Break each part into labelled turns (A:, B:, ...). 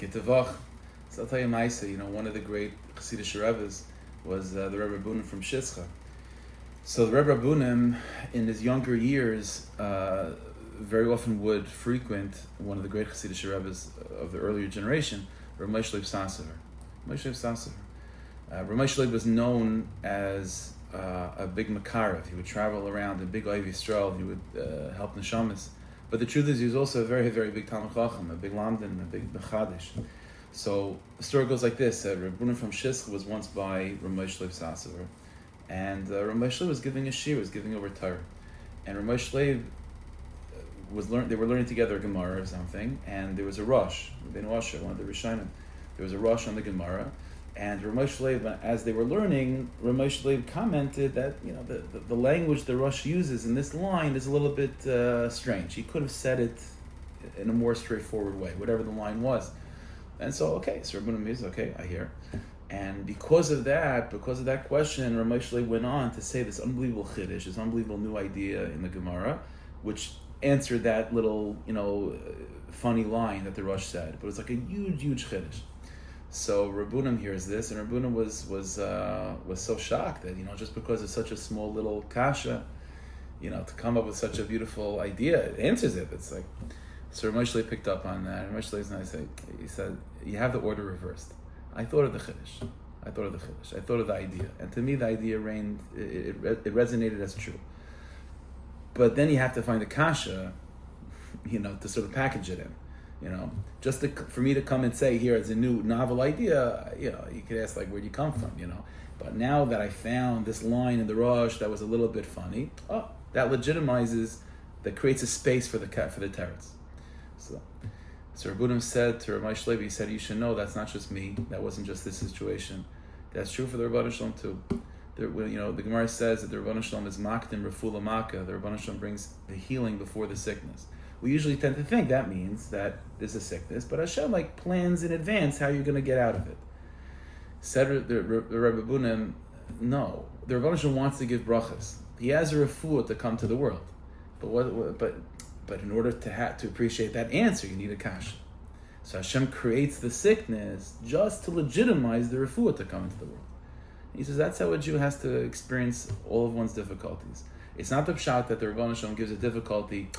A: Kitavach. So I'll tell you Maisa, one of the great Chassidish Rebbes was the Rebbe Rabunim from Shizcha. So the Rebbe Rabunim, in his younger years, very often would frequent one of the great Chassidish Rebbes of the earlier generation, Rav Moshe Sasover. Rav Moshe was known as a big Makarev. He would travel around, a big Oiv Yisrael. He would help Neshamas. But the truth is, he was also a very, very big Talmid Chacham, a big Lamdan, a big Bechadish. So the story goes like this: Rabunim from Shizcha was once by Rav Moshe Sasover, and Rav Moshe was giving a shir, was giving over Torah, and Rav Moshe they were learning together a Gemara or something, and there was a rush. Ben Washer, one of the Rishonim, there was a rush on the Gemara, and Rav Moshe, as they were learning, Rav Moshe commented that the language the rush uses in this line is a little bit strange. He could have said it in a more straightforward way, whatever the line was. And so Rabbunim is okay, I hear. And because of that question, Rav Moshe went on to say this unbelievable chiddush, this unbelievable new idea in the Gemara, which answered that little, funny line that the Rosh said. But it was like a huge, huge chiddush. So Rabbunim hears this, and Rabbunim was so shocked that, just because it's such a small little kasha, to come up with such a beautiful idea, it answers it. It's like, so Rav Moshe picked up on that. And Rav Moshe is nice. He said, you have the order reversed. I thought of the chiddush. I thought of the idea. And to me, the idea it resonated as true. But then you have to find a kasha, to sort of package it in. Just for me to come and say, here, it's a new novel idea, you could ask, where'd you come from, But now that I found this line in the Rosh that was a little bit funny, that that creates a space for the teretz. So Rabbunim said to Rav Moshe, he said, you should know that's not just me, that wasn't just this situation. That's true for the Rebbeinu Shalom too. The Gemara says that the Rebbeinu Shalom is makdim refulah makkah. The Rebbeinu Shalom brings the healing before the sickness. We usually tend to think that means that there's a sickness, but Hashem plans in advance how you're going to get out of it. Said the Rebbe Bunim, no, the Rebbeinu Shalom wants to give brachas. He has a refuah to come to the world, but in order to appreciate that answer, you need a kasha. So Hashem creates the sickness just to legitimize the refuah to come into the world. He says that's how a Jew has to experience all of one's difficulties. It's not the pshat that the Rebbeinu Shalom gives a difficulty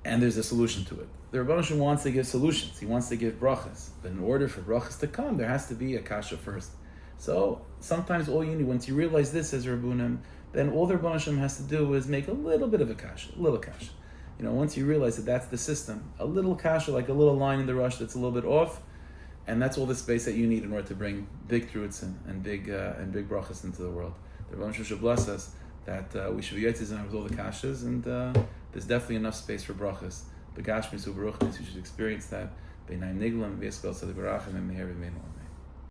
A: and there's a solution to it. The Rebbeinu Shalom wants to give solutions. He wants to give brachas. But in order for brachas to come, there has to be a kasha first. So sometimes all you need, once you realize this as Rabbunim, then all the Rebbeinu Shalom has to do is make a little bit of a kasha, a little kasha. Once you realize that that's the system, a little kasha, like a little line in the rush that's a little bit off, and that's all the space that you need in order to bring big truths and big brachas into the world. The Rebbeinu Shalom should bless us that we should be yotzei with all the kashas, and there's definitely enough space for brachas. Begashmis u'baruchnis, you should experience that. Beinayim niglam v'yeskol tzaddik barachim and meher v'meinu.